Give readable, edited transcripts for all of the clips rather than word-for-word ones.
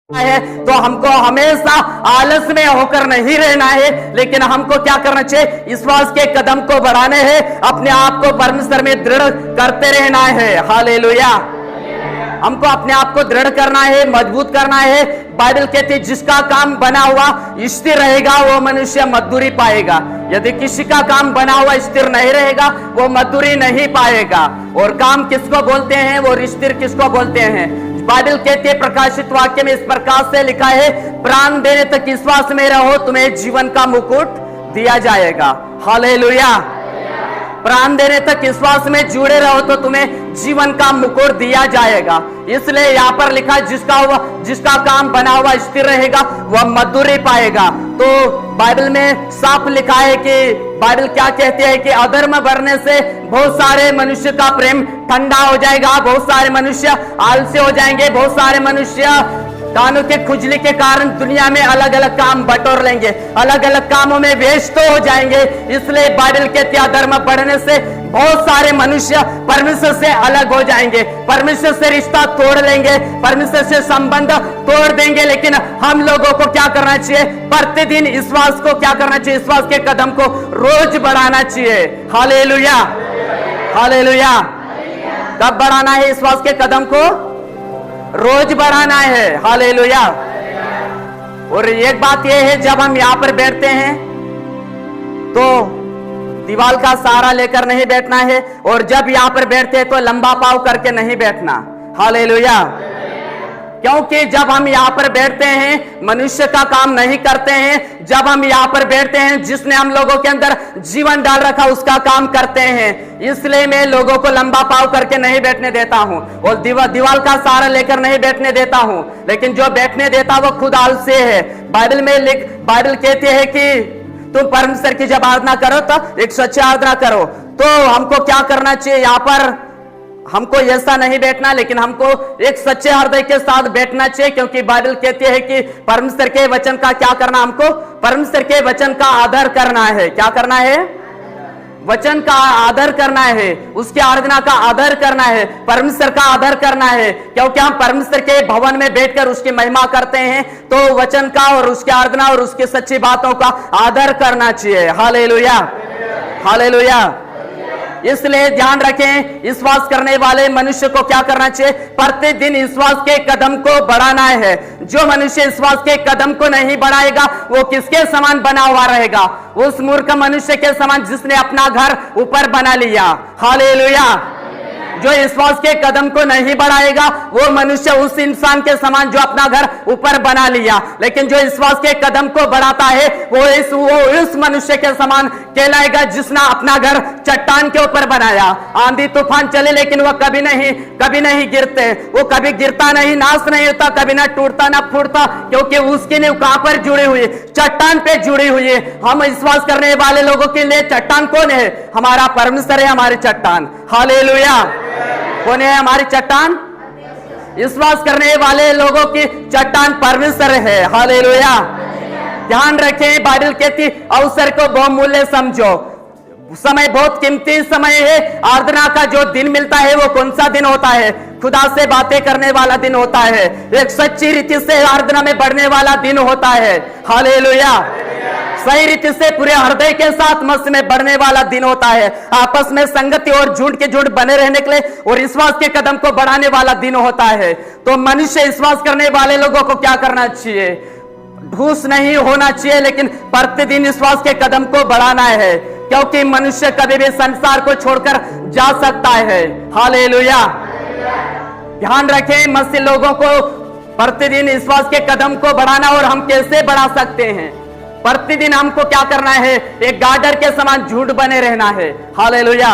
है तो हमको हमेशा आलस में होकर नहीं रहना है, लेकिन हमको क्या करना चाहिए? विश्वास के कदम को बढ़ाने हैं, अपने आप को परमेश्वर में दृढ़ करते रहना है। हालेलुया। हमको अपने आप को दृढ़ करना है, मजबूत करना है। बाइबल कहती है जिसका काम बना हुआ स्थिर रहेगा वो मनुष्य मजदूरी पाएगा। यदि किसी का काम बना हुआ स्थिर नहीं रहेगा वो मजदूरी नहीं पाएगा। और काम किसको बोलते हैं? वो स्थिर किसको बोलते हैं? बाइबल कहती है प्रकाशित वाक्य में इस प्रकार से लिखा है, प्राण देने तक विश्वास में रहो तुम्हें जीवन का मुकुट दिया जाएगा। हालेलुया। प्राण देने तक विश्वास में जुड़े रहो तो तुम्हें जीवन का मुकुट दिया जाएगा। इसलिए यहाँ पर लिखा जिसका काम बना हुआ स्थिर रहेगा वह मजदूरी पाएगा। तो बाइबल में साफ लिखा है कि बाइबल क्या कहती है कि अधर्म बढ़ने से बहुत सारे मनुष्य का प्रेम ठंडा हो जाएगा, बहुत सारे मनुष्य आलसी हो जाएंगे, बहुत सारे मनुष्य कानों के खुजली के कारण दुनिया में अलग अलग काम बटोर लेंगे, अलग अलग कामों में व्यस्त हो जाएंगे। इसलिए बाइबल कहती है धर्म बढ़ने से बहुत सारे मनुष्य परमेश्वर से अलग हो जाएंगे, परमेश्वर से रिश्ता तोड़ लेंगे, परमेश्वर से संबंध तोड़ देंगे। लेकिन हम लोगों को क्या करना चाहिए? प्रतिदिन विश्वास को क्या करना चाहिए? विश्वास के कदम को रोज बढ़ाना चाहिए। हालेलुया। हालेलुया। कब बढ़ाना है विश्वास के कदम को? रोज बढ़ाना है। हालेलुया। और एक बात यह है जब हम यहां पर बैठते हैं तो दीवार का सहारा लेकर नहीं बैठना है, और जब यहां पर बैठते हैं तो लंबा पाव करके नहीं बैठना। हालेलुया। क्योंकि जब हम यहाँ पर बैठते हैं मनुष्य का काम नहीं करते हैं, जब हम यहाँ पर बैठते हैं जिसने हम लोगों के अंदर जीवन डाल रखा उसका काम करते हैं। इसलिए मैं लोगों को लंबा पाव करके नहीं बैठने देता हूँ और दीवार का सहारा लेकर नहीं बैठने देता हूँ, लेकिन जो बैठने देता वो खुद आलसी है। बाइबल कहती है कि तुम परमेश्वर की जब आराधना करो तो एक सच्ची आराधना करो। तो हमको क्या करना चाहिए? यहाँ पर हमको ऐसा नहीं बैठना, लेकिन हमको एक सच्चे हृदय के साथ बैठना चाहिए, क्योंकि बाइबल कहती है कि परमेश्वर के वचन का क्या करना? हमको परमेश्वर के वचन का आदर करना है। क्या करना है? वचन का आदर करना है, उसकी आराधना का आदर करना है, परमेश्वर का आदर करना है। क्योंकि हम परमेश्वर के भवन में बैठकर उसकी महिमा करते हैं तो वचन का और उसकी आराधना और उसकी सच्ची बातों का आदर करना चाहिए। हालेलुया। हालेलुया। इसलिए ध्यान रखें, विश्वास करने वाले मनुष्य को क्या करना चाहिए? प्रतिदिन विश्वास के कदम को बढ़ाना है। जो मनुष्य विश्वास के कदम को नहीं बढ़ाएगा वो किसके समान बना हुआ रहेगा? उस मूर्ख मनुष्य के समान जिसने अपना घर ऊपर बना लिया। हालेलुया। जो विश्वास के कदम को नहीं बढ़ाएगा वो मनुष्य उस इंसान के समान जो अपना घर ऊपर बना लिया, लेकिन जो विश्वास के कदम को बढ़ाता है वो इस मनुष्य के समान कहलाएगा जिसने अपना घर चट्टान के ऊपर बनाया। आंधी तूफान चले लेकिन वह कभी नहीं गिरते, वो कभी गिरता नहीं, नाश नहीं होता, कभी ना टूटता ना फूटता, क्योंकि उसकी नींव कहां पर जुड़ी हुई? चट्टान पे जुड़ी हुई है। हम विश्वास करने वाले लोगों के लिए चट्टान कौन है? हमारा परमेश्वर है हमारी चट्टान। हालेलुया। कौन है हमारी चट्टान? विश्वास करने वाले लोगों की चट्टान परमेश्वर है। हालेलुया। ध्यान रखें, बाइबल कहती अवसर को बहुमूल्य समझो। समय बहुत कीमती समय है। आराधना का जो दिन मिलता है वो कौन सा दिन होता है? खुदा से बातें करने वाला दिन होता है, एक सच्ची रीति से आराधना में बढ़ने वाला दिन होता है। हालेलुया। सही रीति से पूरे हृदय के साथ मसीह में बढ़ने वाला दिन होता है। आपस में संगति और झूठ के झूठ बने रहने के लिए और विश्वास के कदम को बढ़ाने वाला दिन होता है। तो मनुष्य विश्वास करने वाले लोगों को क्या करना चाहिए? ढूस नहीं होना चाहिए, लेकिन प्रतिदिन विश्वास के कदम को बढ़ाना है, क्योंकि मनुष्य कभी भी संसार को छोड़कर जा सकता है। हालेलुया। ध्यान रखें, मसीह लोगों को प्रतिदिन विश्वास के कदम को बढ़ाना। और हम कैसे बढ़ा सकते हैं? प्रतिदिन हमको क्या करना है? एक गार्डर के समान झूठ बने रहना है। हालेलुया।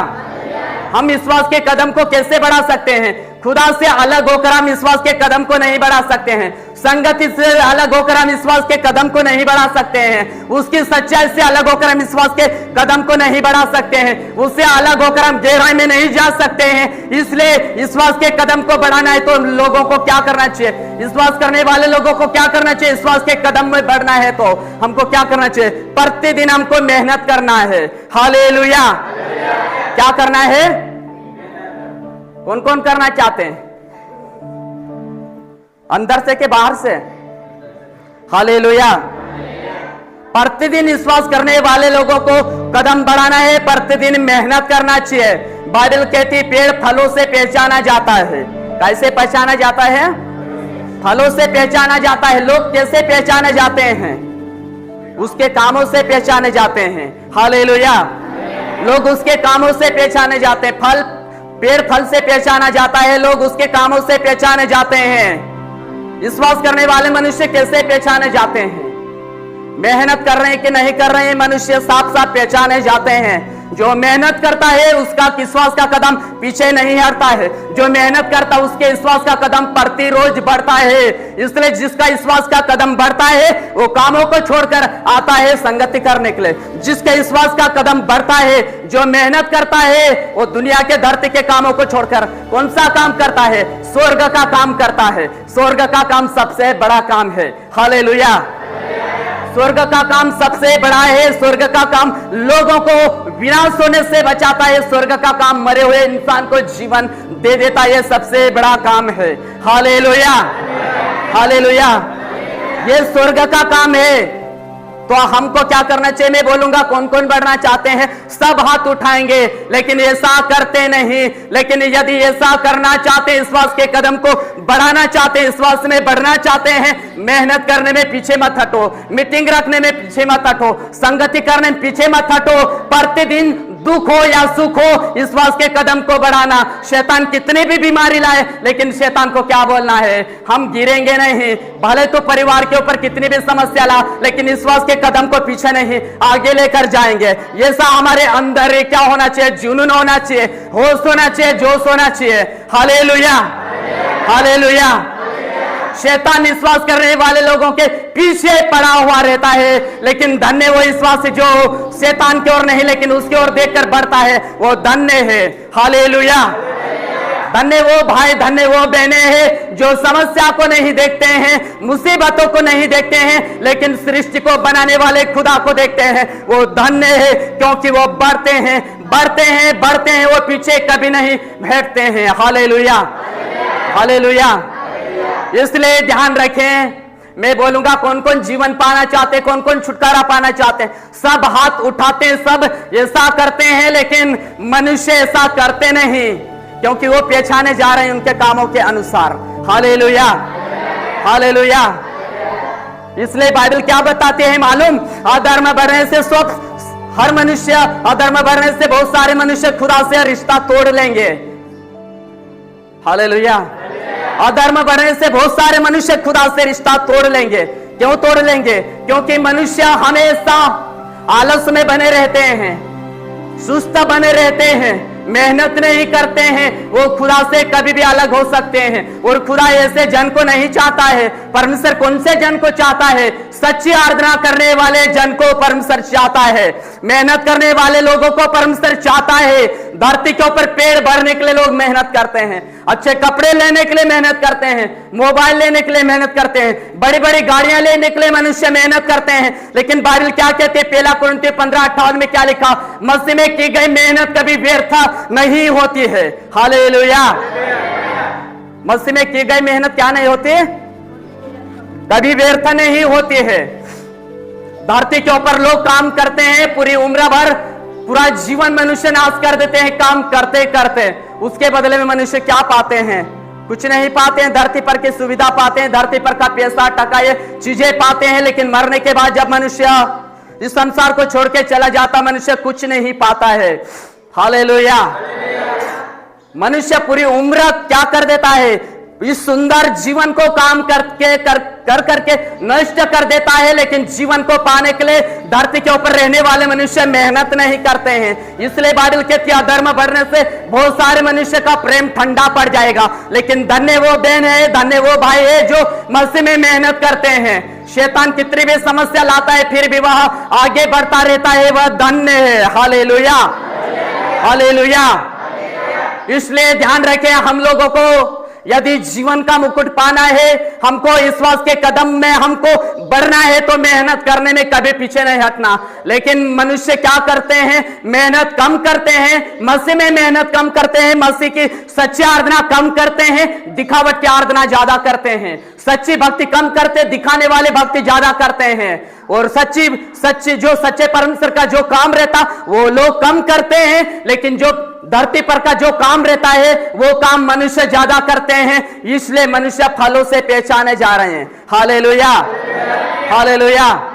हम विश्वास के कदम को कैसे बढ़ा सकते हैं? खुदा से अलग होकर हम विश्वास के कदम को नहीं बढ़ा सकते हैं, संगति से अलग होकर हम विश्वास के कदम को नहीं बढ़ा सकते हैं, उसकी सच्चाई से अलग होकर हम विश्वास के कदम को नहीं बढ़ा सकते हैं, उससे अलग होकर हम गहराई में नहीं जा सकते हैं। इसलिए विश्वास के कदम को बढ़ाना है तो लोगों को क्या करना चाहिए? विश्वास करने वाले लोगों को क्या करना चाहिए? विश्वास के कदम में बढ़ना है तो हमको क्या करना चाहिए? प्रतिदिन हमको मेहनत करना है। हालेलुया। क्या करना है? कौन कौन करना चाहते हैं? अंदर से के बाहर से? हालेलुया। प्रतिदिन विश्वास करने वाले लोगों को कदम बढ़ाना है, प्रतिदिन मेहनत करना चाहिए। बाइबल कहती पेड़ फलों से पहचाना जाता है। कैसे पहचाना जाता है? फलों से पहचाना जाता है। लोग कैसे पहचाने जाते हैं? उसके कामों से पहचाने जाते हैं। हालेलुया। लोग उसके कामों से पहचाने जाते हैं। पेड़ फल से पहचाना जाता है, लोग उसके कामों से पहचाने जाते हैं। विश्वास करने वाले मनुष्य कैसे पहचाने जाते हैं? मेहनत कर रहे हैं कि नहीं कर रहे हैं, मनुष्य साफ साफ पहचाने जाते हैं। जो मेहनत करता है उसका विश्वास का कदम पीछे नहीं हटता है। जो मेहनत करता है उसके विश्वास का कदम प्रतिरोज बढ़ता है। इसलिए जिसका विश्वास का कदम बढ़ता है वो कामों को छोड़कर आता है संगति करने के लिए। जिसके विश्वास का कदम बढ़ता है, जो मेहनत करता है, वो दुनिया के धरती के कामों को छोड़कर कौन सा काम करता है? स्वर्ग का काम करता है। स्वर्ग का काम सबसे बड़ा काम है। हालेलुया। स्वर्ग का काम सबसे बड़ा है। स्वर्ग का काम लोगों को विनाश होने से बचाता है। स्वर्ग का काम मरे हुए इंसान को जीवन दे देता है। सबसे बड़ा काम है। Hallelujah, hallelujah. ये स्वर्ग का काम है। तो हमको क्या करना चाहिए? मैं बोलूंगा कौन कौन बढ़ना चाहते हैं, सब हाथ उठाएंगे, लेकिन ऐसा करते नहीं। लेकिन यदि ऐसा करना चाहते हैं, विश्वास के कदम को बढ़ाना चाहते हैं, विश्वास में बढ़ना चाहते हैं, मेहनत करने में पीछे मत हटो, मीटिंग रखने में पीछे मत हटो, संगति करने में पीछे मत हटो। प्रतिदिन दुख हो या सुख हो, विश्वास के कदम को बढ़ाना। शैतान कितनी भी बीमारी लाए, लेकिन शैतान को क्या बोलना है? हम गिरेंगे नहीं। भले तो परिवार के ऊपर कितनी भी समस्या ला, लेकिन विश्वास के कदम को पीछे नहीं, आगे लेकर जाएंगे। ये सा हमारे अंदर क्या होना चाहिए? जुनून होना चाहिए, होश होना चाहिए, जोश होना चाहिए। Hallelujah, hallelujah. शैतान विश्वास करने वाले लोगों के पीछे पड़ा हुआ रहता है, लेकिन धन्य वो विश्वासी जो शैतान की ओर नहीं लेकिन उसकी ओर देखकर बढ़ता है, वो धन्य है। हालेलुया। धन्य वो भाई, धन्य वो बहनें हैं जो समस्या को नहीं देखते हैं, मुसीबतों को नहीं देखते हैं, लेकिन सृष्टि को बनाने वाले खुदा को देखते हैं। वो धन्य है, क्योंकि वो बढ़ते हैं, बढ़ते हैं, बढ़ते हैं। वो पीछे कभी नहीं बैठते हैं। Hallelujah, hallelujah. इसलिए ध्यान रखें, मैं बोलूंगा कौन कौन जीवन पाना चाहते, कौन कौन छुटकारा पाना चाहते हैं, सब हाथ उठाते हैं, सब ऐसा करते हैं, लेकिन मनुष्य ऐसा करते नहीं, क्योंकि वो पहचाने जा रहे हैं उनके कामों के अनुसार। Hallelujah, hallelujah. इसलिए बाइबल क्या बताते हैं मालूम? अधर्म बढ़ने से हर मनुष्य, अधर्म बढ़ने से बहुत सारे मनुष्य खुदा से रिश्ता तोड़ लेंगे। हालेलुया। अधर्म बढ़ने से बहुत सारे मनुष्य खुदा से रिश्ता तोड़ लेंगे। क्यों तोड़ लेंगे? क्योंकि मनुष्य हमेशा आलस में बने रहते हैं, सुस्त बने रहते हैं, मेहनत नहीं करते हैं। वो खुदा से कभी भी अलग हो सकते हैं, और खुदा ऐसे जन को नहीं चाहता है। परमेश्वर कौन से जन को चाहता है? सच्ची आराधना करने वाले जन को परमेश्वर चाहता है। मेहनत करने वाले लोगों को परमेश्वर चाहता है। धरती के ऊपर पेड़ भरने के लिए लोग मेहनत करते हैं, अच्छे कपड़े लेने के लिए मेहनत करते हैं, मोबाइल लेने के लिए मेहनत करते हैं, बड़ी बड़ी गाड़ियां लेने के लिए मनुष्य मेहनत करते हैं। लेकिन बाइबल क्या कहते हैं? पहला कुरिन्थियों 15:58 में क्या लिखा? मसीह में की गई मेहनत कभी व्यर्थ नहीं होती है। हालेलुया। मसीह में की गई मेहनत क्या नहीं होती? कभी व्यर्थ नहीं होती है। धरती के ऊपर लोग काम करते हैं, पूरी उम्र भर, पूरा जीवन मनुष्य नाश कर देते हैं काम करते करते। उसके बदले में मनुष्य क्या पाते हैं? कुछ नहीं पाते हैं। धरती पर की सुविधा पाते हैं, धरती पर का पैसा टका ये चीजें पाते हैं, लेकिन मरने के बाद जब मनुष्य इस संसार को छोड़ के चला जाता, मनुष्य कुछ नहीं पाता है। हालेलुया। मनुष्य पूरी उम्र क्या कर देता है? इस सुंदर जीवन को काम करके नष्ट कर देता है, लेकिन जीवन को पाने के लिए धरती के ऊपर रहने वाले मनुष्य मेहनत नहीं करते हैं। इसलिए बाइबल कहती है अधर्म बढ़ने से बहुत सारे मनुष्य का प्रेम ठंडा पड़ जाएगा, लेकिन धन्य वो बहन है, धन्य वो भाई है जो मसीह में मेहनत करते हैं। शैतान कितनी भी समस्या लाता है, फिर भी वह आगे बढ़ता रहता है, वह धन्य है। Hallelujah, hallelujah. इसलिए ध्यान रखें, हम लोगों को यदि जीवन का मुकुट पाना है, हमको विश्वास के कदम में हमको बढ़ना है, तो मेहनत करने में कभी पीछे नहीं हटना। लेकिन मनुष्य क्या करते हैं? मेहनत कम करते हैं, मसीह में मेहनत कम करते हैं, मसीह की सच्ची आराधना कम करते हैं, दिखावट की आराधना ज्यादा करते हैं। सच्ची भक्ति कम करते, दिखाने वाले भक्ति ज्यादा करते हैं। और सच्चे परमेश्वर का जो काम रहता वो लोग कम करते हैं, लेकिन जो धरती पर का जो काम रहता है वो काम मनुष्य ज्यादा करते हैं। इसलिए मनुष्य फलों से पहचाने जा रहे हैं। Hallelujah, hallelujah.